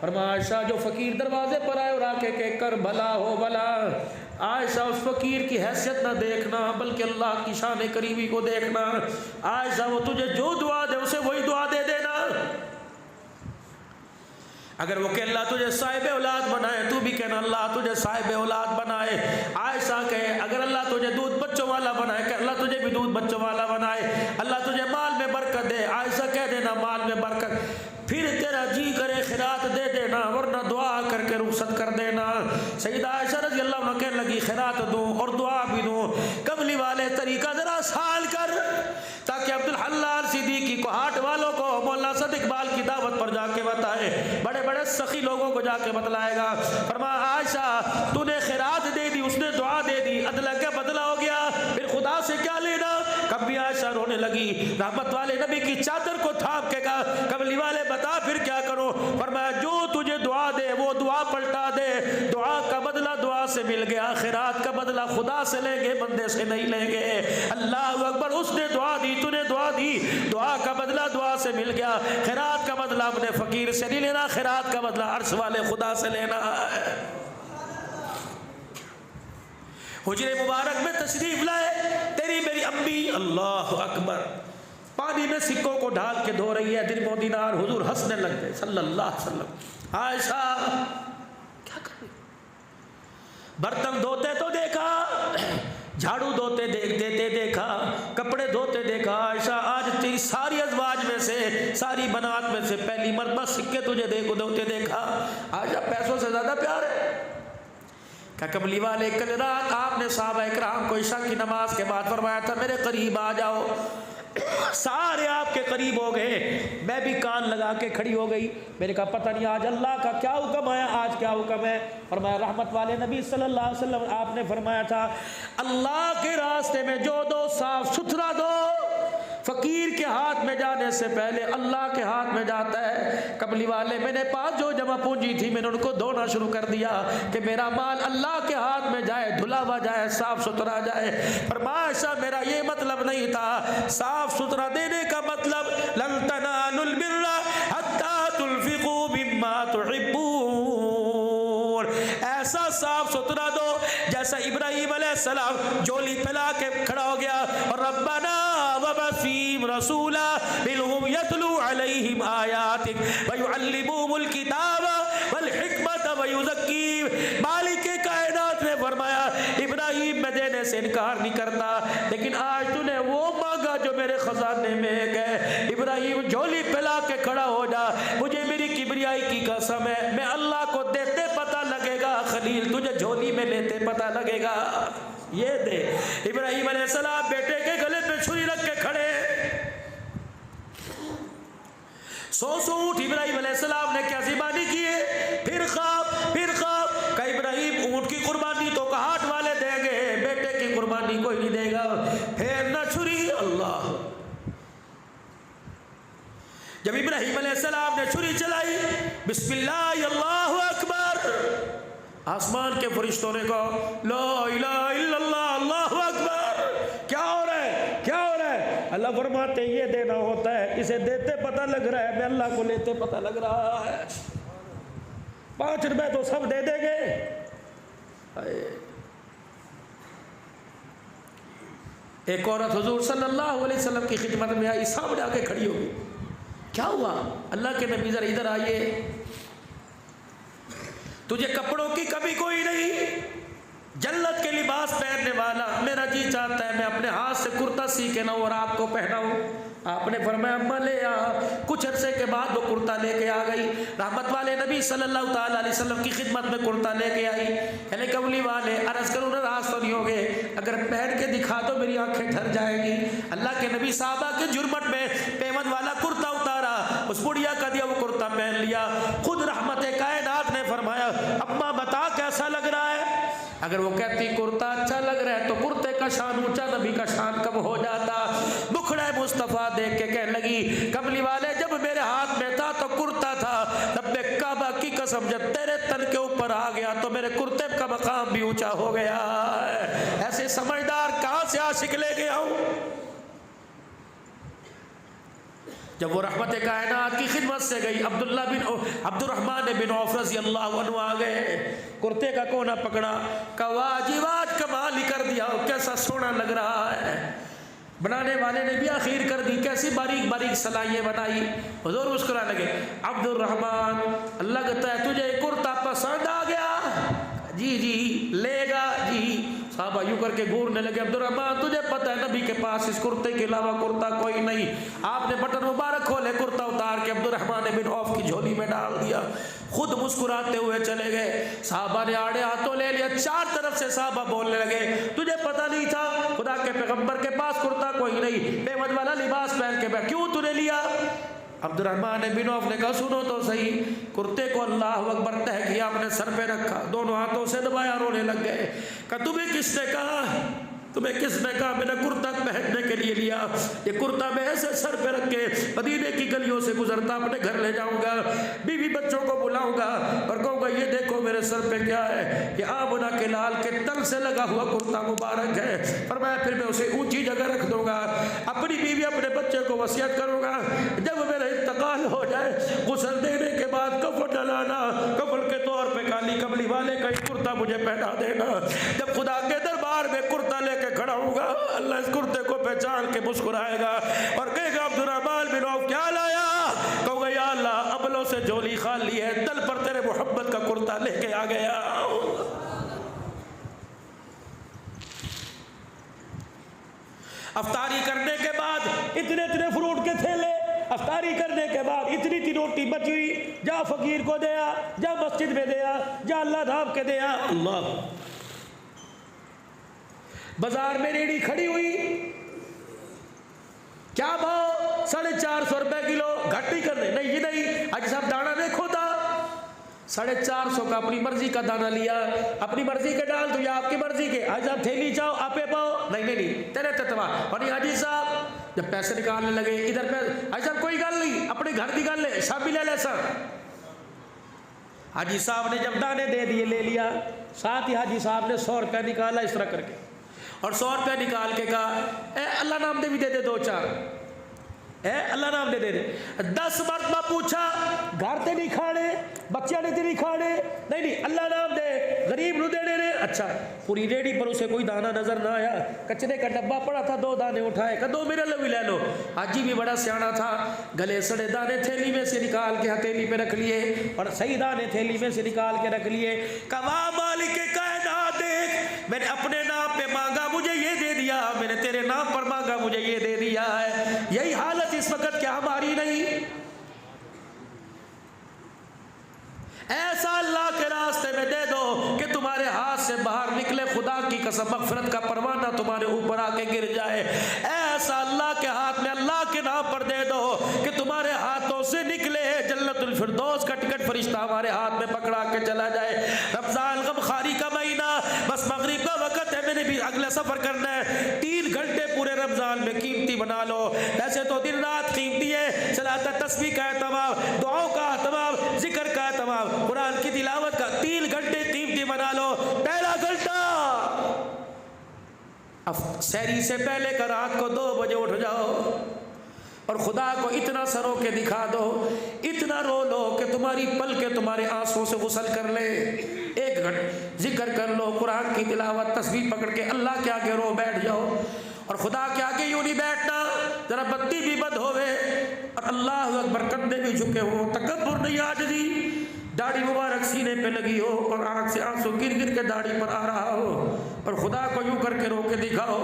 और आयशा जो फ़कीर दरवाजे पर आए और आके कह कर भला हो भला। आयशा उस फ़कीर की हैसियत ना देखना बल्कि अल्लाह की शान करीमी को देखना। आयशा वो तुझे जो दुआ दे अगर वो कहे अल्लाह तुझे साहिब औलाद बनाए, तू भी कहना अल्लाह तुझे साहिब औलाद बनाए। आयशा कहे अगर अल्लाह तुझे दूध बच्चों वाला बनाए, कहे अल्लाह तुझे भी दूध बच्चों वाला बनाए। अल्लाह तुझे माल में बरकत दे, आयशा कह देना माल में बरकत। फिर तेरा जी करे खैरात दे देना, वरना दुआ करके रुखसत कर देना। सैयदा आयशा रज़ी अल्लाह अन्हा कहने लगी खैरात दूँ और दुआ भी दूँ, कमली वाले तरीका ज़रा साल कर, ताकि अब्दुल हल्लाल सिद्दीकी को हाट वालों को मौलाना सद इकबाल की दावत पर जाके बताए, बड़े बड़े सखी लोगों को जाके बतलाएगा। फरमाया आयशा तूने खैरात दे दी, उसने दुआ दे दी, अदला का बदला हो गया, फिर खुदा से क्या लेना। कभी आयशा रोने लगी, रहमत वाले नबी की चादर को थाम के कहा कमली वाले बता फिर क्या करो। फरमाया जो तुझे दुआ दे वो दुआ पलटा दे, दुआ का बदला दुआ से मिल गया, खैरात का बदला खुदा से लेंगे, बंदे से नहीं लेंगे। अल्लाह अकबर, उसने दुआ दी, तूने दुआ दी, दुआ का बदला दुआ से मिल गया। खैरात का बदला अपने फकीर से नहीं लेना, खैरात का बदला अर्श वाले खुदा से लेना है। हुजरे मुबारक में तशरीफ लाए, तेरी मेरी अम्मी अल्लाह अकबर पानी में सिक्कों को ढाल के धो रही है, दिरमो दिनार, हुजूर हंसने लग गए सल्लल्लाहु अलैहि वसल्लम। आयशा क्या कर रही, बर्तन धोते तो देखा, झाड़ू धोते देते देखा, कपड़े धोते देखा। आयशा आज तेरी सारी अज़वाज में से, सारी बनात में से पहली मरतबा सिक्के तुझे धोते देखा। आयशा पैसों से ज़्यादा प्यार है। क्या कमली वाले कल रात आपने साहबा इकराम को इशा की नमाज के बाद फरमाया था मेरे करीब आ जाओ, सारे आपके करीब हो गए, मैं भी कान लगा के खड़ी हो गई। मेरे कहा पता नहीं आज अल्लाह का क्या हुक्म आया, आज क्या हुक्म है। फरमाया रहमत वाले नबी सल्लल्लाहु अलैहि वसल्लम आपने फरमाया था अल्लाह के रास्ते में जो दो साफ सुथरा दो, फकीर के हाथ में जाने से पहले अल्लाह के हाथ में जाता है। कमली वाले मैंने पास जो जमा पूंजी थी मैंने उनको धोना शुरू कर दिया कि मेरा माल अल्लाह के हाथ में जाए, धुला हुआ जाए, साफ सुथरा जाए। पर माशा मेरा ये मतलब नहीं था, साफ सुथरा देने का मतलब लन तनालुल बिर्रा हत्ता तुनफिकू मिम्मा तुहिब्बून, ऐसा साफ सुथरा दो जैसा इब्राहिम अलैहिस्सलाम झोली फैला के खड़ा हो गया और रब्बना वबसीम रसूला बिलहुम यतलू अलैहिम आयातिक व युअल्लिमुहुमुल किताबा वल हिकमत व युज़क्कीहिम। मालिक कायनात ने फरमाया इब्राहिम मैं देने से इनकार नहीं करता, लेकिन आज तूने वो मांगा जो मेरे खजाने में है। इब्राहिम झोली फैला के खड़ा हो जा, मुझे मेरी किबरियाई की कसम है मैं अल्लाह को देते पता लगेगा, खलील तुझे झोली में लेते पता लगेगा। ये दे। इब्राहिम अलैहिस्सलाम बेटे के गले पे छुरी रख के खड़े, सौ ऊँट इब्राहिम अलैहिस्सलाम ने क्या ज़िबानी किए, फिर ख्वाब का इब्राहिम ऊँट की कुर्बानी तो हाट वाले देंगे, बेटे की कुर्बानी कोई नहीं देगा। फिर न छुरी, अल्लाह। जब इब्राहिम अलैहिस्सलाम ने छुरी चलाई, बिस्मिल्लाह अल्लाहु अकबर, आसमान के फरिश्तों ने कहा ला इलाहा इल्लल्लाह अल्लाहु अकबर। क्या हो रहा है, क्या हो रहा है? अल्लाह फरमाते ये देना होता है, इसे देते पता लग रहा है, मैं अल्लाह को लेते पता लग रहा है। 5 रुपए तो सब दे देंगे। एक औरत हुजूर सल्लल्लाहु अलैहि वसल्लम की खिदमत में आई, सामने आके खड़ी हो गई। क्या हुआ? अल्लाह के नबी जरा इधर आइए, तुझे कपड़ों की कभी कोई नहीं, जन्नत के लिबास पहनने वाला, मेरा जी चाहता है मैं अपने हाथ से कुर्ता सी के ना और आपको पहनाऊं। आपने फरमाया अम्मा ले आ। कुछ अरसे के बाद वो कुर्ता लेके आ गई, रहमत वाले नबी सल्लल्लाहु ताला अलैहि वसल्लम की खिदमत में कुर्ता लेके आई। कहले कमली वाले अर्ज करूँ नाराज तो नहीं हो गए, अगर पहन के दिखा दो मेरी आंखें ठर जाएंगी। अल्लाह के नबी साहबा के जुर्मट में पेमन वाला कुर्ता उतारा, उस बुढ़िया का दिया वो कुर्ता पहन लिया। खुद रहमत कायनात ने फरमाया अम्मा बता कैसा लग रहा है। अगर वो कहती कुर्ता अच्छा लग रहा है तो कुर्ते का शान ऊंचा, नबी का शान कम हो जाता। मुखड़ा मुस्तफ़ा देख के कहने लगी कमली वाले जब मेरे हाथ में था तो कुर्ता था, तब मैं काबा की कसम जब तेरे तन के ऊपर आ गया तो मेरे कुर्ते का मकाम भी ऊंचा हो गया। ऐसे समझदार कहाँ से आशिक ले गया हूँ। जब वो रहमत कायनात की खिदमत से गई, अब्दुर्रहमान बिन औफ रज़ियल्लाहु अन्हु आ गए, कुर्ते का कोना पकड़ा, कहा वाजिबात कमाल ही कर दिया, कैसा सोना लग रहा है। बनाने वाले ने भी आखिर कर दी, कैसी बारीक बारीक सलाइयाँ बनाई। हुजूर मुस्कुरा लगे, अब्दुर्रहमान अल्लाह कहता है तुझे कुर्ता पसंद आ गया? जी जी लेगा जी। साहबा यूँ करके घूरने लगे, अब्दुर्रहमान तुझे पता है नबी के पास इस कुर्ते के अलावा कुर्ता कोई नहीं। आपने बटन मुबारक खोले, कुर्ता उतार के अब्दुर्रहमान बिन औफ की झोली में डाल दिया, खुद मुस्कुराते हुए चले गए। साहबा ने आड़े हाथों ले लिया, चार तरफ से साहबा बोलने लगे तुझे पता नहीं था खुदा के पैगंबर के पास कुर्ता कोई नहीं, बेमद वाला लिबास पहन के बैठ, क्यों तूने लिया? अब्दुर्रहमान बिन औफ ने कहा सुनो तो सही, कुर्ते को अल्लाह अकबर तह किया, अपने सर पे रखा, दोनों हाथों से दबाया, रोने लग गए। कहा तुम्हें किसने कहा, तुम्हें किसने कहा मैंने कुर्ता पहनने के लिए लिया? ये कुर्ता मैं ऐसे सर पे रख के मदीने की गलियों से गुजरता अपने घर ले जाऊंगा, बीवी बच्चों को बुलाऊंगा और कहूँगा ये देखो मेरे सर पे क्या है, ये आमना के लाल के तल से लगा हुआ कुर्ता मुबारक है। पर मैं फिर मैं उसे ऊंची जगह रख दूंगा, अपनी बीवी अपने बच्चे को वसीयत करूंगा, जब मेरा इंतकाल हो जाए गुस्ल देने के बाद कफन डलाना, कफन के तौर पे काली कमली वाले का कुर्ता मुझे पहना देना। जब खुदा के दरबार में कुर्ता लेके खड़ा होगा, अल्लाह इस कुर्ते को पहचान के मुस्कुराएगा और कहेगा अब्दुर्रहमान बिन औफ क्या लाया? कहूँगा या अल्लाह अबलों से झोली खाली है, तल पर तेरे मोहब्बत का कुर्ता लेके आ गया। अफ्तारी करने के बाद इतने इतने फ्रूट के थैले, अफ्तारी करने के बाद इतनी इतनी रोटी बची हुई, जा फकीर को दिया, जा मस्जिद में दिया, जा अल्लाह धाम के दिया। अल्लाह बाजार में रेड़ी खड़ी हुई, क्या भाव? 450 रुपए किलो। घट ही करने नहीं जी नहीं, आज साहब दाना देखो था 450 का अपनी मर्जी का दाना लिया, अपनी मर्जी के डाल तो या आपकी मर्जी के, आज आप थैली चाहो आपे पाओ, नहीं नहीं नहीं तेरे तत्वा। और हाजी साहब जब पैसे निकालने लगे इधर पे, हाजी साहब कोई गल नहीं अपने घर की गल है, सब भी ले ले सर। हाजी साहब ने जब दाने दे दिए ले लिया, साथ ही हाजी साहब ने 100 रुपया निकाला इस तरह करके, और 100 रुपया निकाल के कहा ए अल्लाह नाम दे भी दे दे 2-4, अल्लाह नाम दे दे। 10 मरतबा पूछा, घर ते नहीं खाने, बच्चे ने नहीं खाने, नहीं नहीं अल्लाह नाम दे, गरीब नु देने ने। अच्छा पूरी रेडी पर उसे कोई दाना नजर ना आया, कचरे का डब्बा पड़ा था, 2 दाने उठाए, कहा 2 मेरे लिए भी ले लो। हाजी भी बड़ा सियाना था, गले सड़े दाने थैली में से निकाल के हथेली पे रख लिए और सही दाने थैली में से निकाल के रख लिए। कहा मालिक कायनात देख, मैंने अपने नाम पे मांगा मुझे ये दे दिया, मैंने तेरे नाम पर मांगा मुझे ये दे दिया है। यही हालत इस वक्त क्या हमारी नहीं? ऐसा अल्लाह के रास्ते में दे दो कि तुम्हारे हाथ से बाहर निकले, खुदा की कसम मगफिरत का परवाना तुम्हारे ऊपर आके गिर जाए। ऐसा अल्लाह के हाथ में अल्लाह के नाम पर दे दो कि तुम्हारे हाथों से निकले जन्नतुल फिरदौस का टिकट फरिश्ता हमारे हाथ में पकड़ा के चला जाए। रमजान गमखारी का महीना, बस मगरिब का वक्त है, मैंने भी अगला सफर करना है, 3 घंटे पूरे रमजान में कीमती बना लो। ऐसे तो दिन रात कीमती है, सलात तस्बीह का एहतमाम, दुआओं का एहतमाम, जिक्र का एहतमाम, कुरान की तिलावत का 3 घंटे कीमती बना लो। पहला घंटा सहरी से पहले का रात को 2 बजे उठ जाओ और खुदा को इतना सरो के दिखा दो, इतना रो लो कि तुम्हारी पल के तुम्हारे आंसुओं से गुसल कर ले। 1 घंटा जिक्र कर लो, कुरान की तिलावत, तस्बीह पकड़ के अल्लाह के आगे रो बैठ जाओ। और खुदा के आगे यूं नहीं बैठना, जरा बत्ती भी बंद होवे और अल्लाह अकबर कंधे भी झुके हो, तकब्बुर नहीं, आजजी, दाढ़ी मुबारक सीने पे लगी हो और आँख से आंसू गिर गिर के दाढ़ी पर आ रहा हो और खुदा को यूं करके रो के दिखाओ।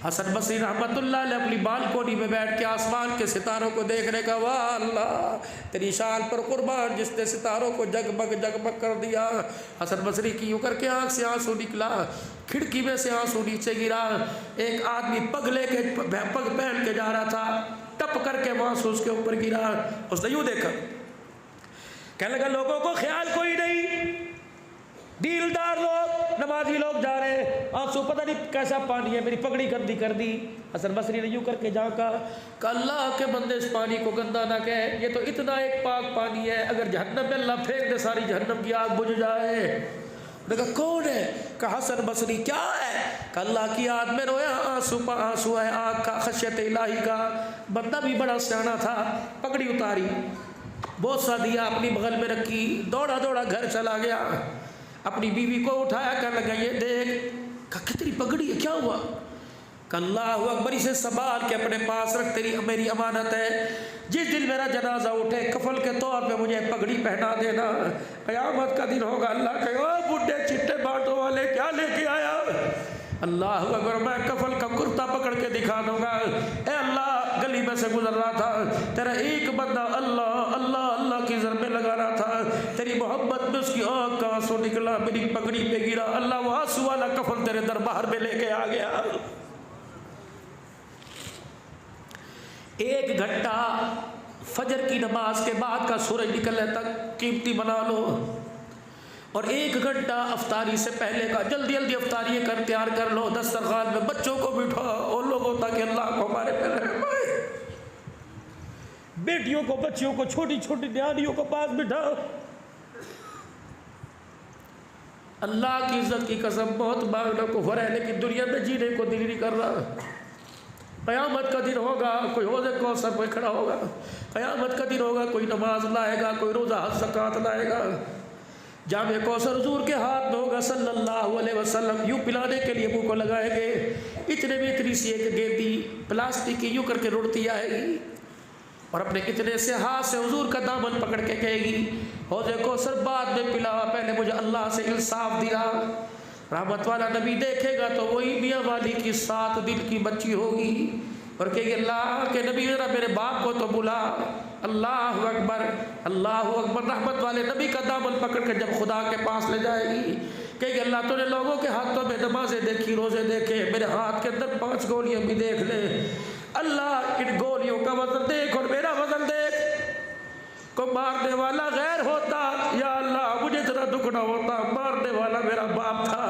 हसन बसरी रहमतुल्लाह अलैह अपनी बालकोनी में बैठ के आसमान के सितारों को देखने का, वाह अल्लाह तेरी शान पर कुर्बान जिसने सितारों को जगमग जगमग कर दिया। हसन बसरी की यूं करके आँख से आंसू निकला, खिड़की में से आंसू नीचे गिरा। एक आदमी पग लेके पग पहन के जा रहा था, टप करके आंसू उसके ऊपर गिरा। उसने यूँ देखा, कहने लगा लोगों को ख्याल कोई नहीं, दीलदार लोग नमाजी लोग जा रहे हैं, आंसू पता नहीं कैसा पानी है, मेरी पगड़ी गंदी कर दी। हसन बसरी ने यूँ करके झाँका, अल्लाह के बंदे इस पानी को गंदा ना कहे, ये तो इतना एक पाक पानी है, अगर जहन्नम में अल्लाह फेंक दे सारी जहन्नम की आग बुझ जाए। देखा कौन है? कहा हसन बसरी। क्या है? अल्लाह की याद में रोया, आंसू है आग का, खशियत इलाही का। बंदा भी बड़ा सियाना था, पगड़ी उतारी, बहुत सा दिया अपनी बगल में रखी, दौड़ा दौड़ा घर चला गया, अपनी बीवी को उठाया, कहने लगा ये देख, कहा तेरी पगड़ी है, क्या हुआ? अल्लाहु अकबर, इसे संभाल के अपने पास रख, तेरी मेरी अमानत है। जिस दिन मेरा जनाजा उठे कफल के तौर पे मुझे पगड़ी पहना देना। क़यामत का दिन होगा, अल्लाह कहे ओ बुढ़े चिट्टे बांटो वाले क्या लेके आया। अल्लाह अकबर, मैं कफल का कुर्ता पकड़ के दिखा दूंगा। ए अल्लाह, गली में से गुजर रहा था, तेरा एक बंदा अल्लाह अल्लाह अल्लाह की ज़रबे लगा रहा था, तेरी मोहब्बत में उसकी आँख का आंसू निकला, मेरी पगड़ी पे गिरा, अल्लाह वो आंसू वाला कफल तेरे दरबार में लेके आ गया। एक घंटा फजर की नमाज के बाद का सूरज निकलने तक कीमती बना लो, और एक घंटा अफ्तारी से पहले का जल्दी जल्दी अफ्तारी कर तैयार कर लो। दस्तरखान में बच्चों को बिठाओ और लोगों ताकि अल्लाह को हमारे पे रहम आए। बेटियों को बच्चियों को छोटी छोटी न्यानियों को पास बिठाओ। अल्लाह की इज्जत की कसम बहुत मांगने को हो रहा है, लेकिन दुनिया में जीने को दिल नहीं कर रहा। क़यामत का दिन होगा, कोई हौज़े कौसर पे खड़ा होगा। क़यामत का दिन होगा, कोई नमाज लाएगा, कोई रोज़ा हज ज़कात लाएगा। जामे कौसर हुजूर के हाथ में होगा सल्लल्लाहु अलैहि वसल्लम, यूँ पिलाने के लिए मुँह को लगाएंगे। इतने में इतनी सी एक गेंदी प्लास्टिक की यूँ करके रुड़ती आएगी और अपने इतने से हाथ से हुजूर का दामन पकड़ के कहेगी, हौज़े कौसर बाद में पिला, पहले मुझे अल्लाह से इंसाफ दिला। रहमत वाला नबी देखेगा तो वही मियाँ वाली की 7 दिन की बच्ची होगी और कहेगी, अल्लाह के नबी जरा मेरे बाप को तो बुला। अल्लाह अकबर, अल्लाह अकबर। रहमत वाले नबी का दामन पकड़ कर जब खुदा के पास ले जाएगी, कहेगी, अल्लाह तूने लोगों के हाथों में नमाजें देखी, रोज़े देखे, मेरे हाथ के अंदर 5 गोलियाँ भी देख ले। अल्लाह इन गोलियों का वजन देख और मेरा वजन देख। को मारने वाला गैर होता, या अल्लाह मुझे इतना दुख ना होता, मारने वाला मेरा बाप था।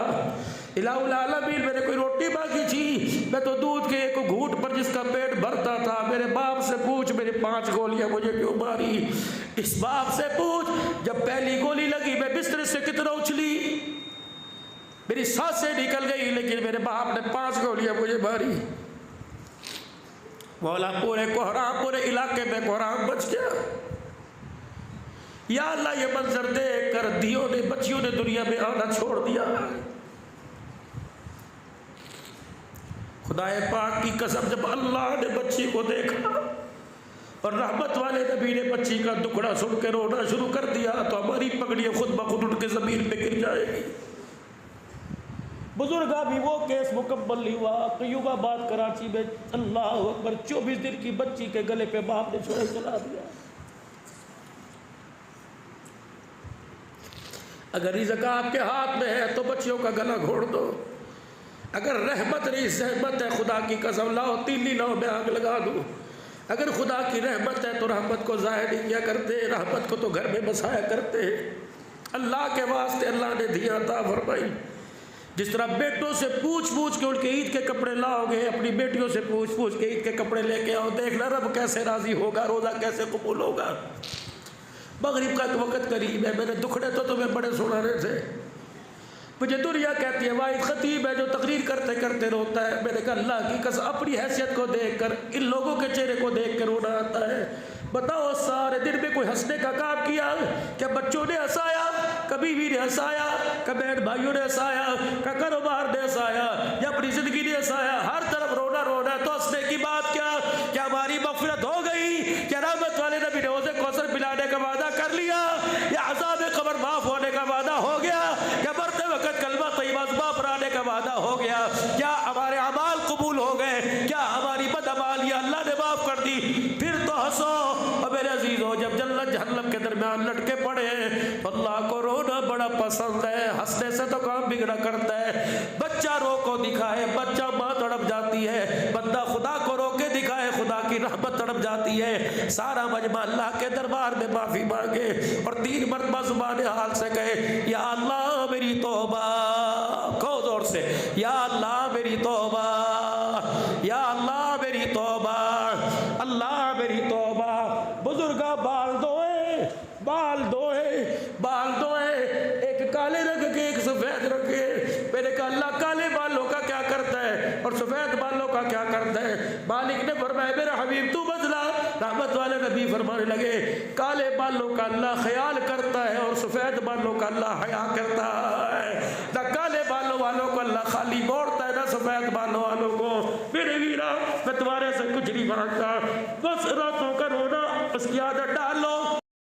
इलाहुल आलमीन, मैंने कोई रोटी मांगी थी, मैं तो दूध के एक घूंट पर जिसका पेट भरता था। मेरे बाप से पूछ मेरी 5 गोलियां मुझे क्यों मारी। इस बाप से पूछ जब पहली गोली लगी मैं बिस्तर से कितना उछली, मेरी सांसें निकल गई, लेकिन मेरे बाप ने 5 गोलियां मुझे मारी। मौला पूरे कोहराम, पूरे इलाके में कोहराम बच गया। या अल्लाह, ये मंजर देख कर दियों ने बच्चियों ने दुनिया में आना छोड़ दिया। खुदाए पाक की कसम, जब अल्लाह ने बच्ची को देखा और रहमत वाले नबी ने बच्ची का दुखड़ा सुन के रोना शुरू कर दिया, तो हमारी पगड़ियाँ खुद ब खुद उठ के ज़मीन पे गिर जाएगी। बुजुर्ग अभी वो केस मुकम्मल नहीं हुआ, कयूबाबाद कराची में अल्लाह अकबर 24 दिन की बच्ची के गले पे बाप ने छुरा चला दिया। अगर रिज़्क़ आपके हाथ में है तो बच्चियों का गला घोड़ दो। अगर रहमत नहीं सहमत है, खुदा की कसम लाओ, तीली लाओ, मैं आग लगा दूँ। अगर खुदा की रहमत है तो रहमत को ज़ाहिर नहीं किया करते, रहमत को तो घर में बसाया करते। अल्लाह के वास्ते अल्लाह ने दिया था फरमाई। जिस तरह बेटों से पूछ पूछ के उनके ईद के कपड़े लाओगे, अपनी बेटियों से पूछ पूछ के ईद के कपड़े लेके आओ, देखना रब कैसे राज़ी होगा, रोज़ा कैसे कबूल होगा। मगरिब का वक़्त करीब है, मेरे दुखड़े तो तुम्हें बड़े सुनाने थे। मुझे दुनिया कहती है वाहिद खतीब है जो तकरीर करते करते रोता है। मैंने कहा अल्लाह की कसम, अपनी हैसियत को देख कर, इन लोगों के चेहरे को देख कर रोना आता है। बताओ सारे दिन में कोई हंसने का काम किया? क्या बच्चों ने हंसाया? कभी भी ने हंसाया? क्या बहन भाइयों ने हंसाया? क्या कारोबार ने हंसाया? या अपनी ज़िंदगी ने हंसाया? हर तरफ रोना रोना है, तो हंसने की बात क्या? क्या हमारी मग़फ़िरत हो गई? क्या रहमत वाले नबी ने हौज़े कौसर पिलाने का वादा कर लिया? या अज़ाब क़ब्र माफ़ होने का वादा हो गया? क्या मरते वक़्त कलमा तय्यबा ज़ुबान पर आने का वादा हो गया? क्या हमारे अमाल कबूल हो गए? क्या हमारी बदअमालियाँ अल्लाह ने माफ़ कर दी? फिर तो हंसो। और मेरे अज़ीज़ों, जब जन्नत जहन्नम के दरमियान लटके पड़े तो अल्लाह को रोना बड़ा पसंद है, हंसने से तो काम बिगड़ा करता है। बच्चा रो को दिखाए, बच्चा माँ तड़प जाती है। बंदा खुदा को रो के दिखाए, खुदा की रहमत तड़प जाती है। सारा मजमा अल्लाह के दरबार में माफ़ी मांगे और 3 मरतबा ज़ुबान हाल से कहे, या अल्लाह मेरी तौबा। कहो ज़ोर से, या अल्लाह मेरी तौबा, या अल्लाह मेरी तौबा, अल्लाह मेरी तौबा। बुजुर्गा बाल दोए, बाल दोए, बाल दोए, एक काले रंग के एक सफ़ेद रंग के। मैंने कहा अल्लाह काले बालों का क्या करता है और सफ़ेद बालों का क्या करता है? मालिक ने फरमाया मेरा हबीब तू बदला। रहमत वाले नबी फरमाने लगे, काले बालों का अल्लाह ख्याल करता है और सफ़ेद बालों का अल्लाह हया करता है। न काले बालों वालों को अल्लाह खाली मोड़ता है, न सफ़ेद बालों वालों को। मांगता, बस रातों का रोना उसकी आदत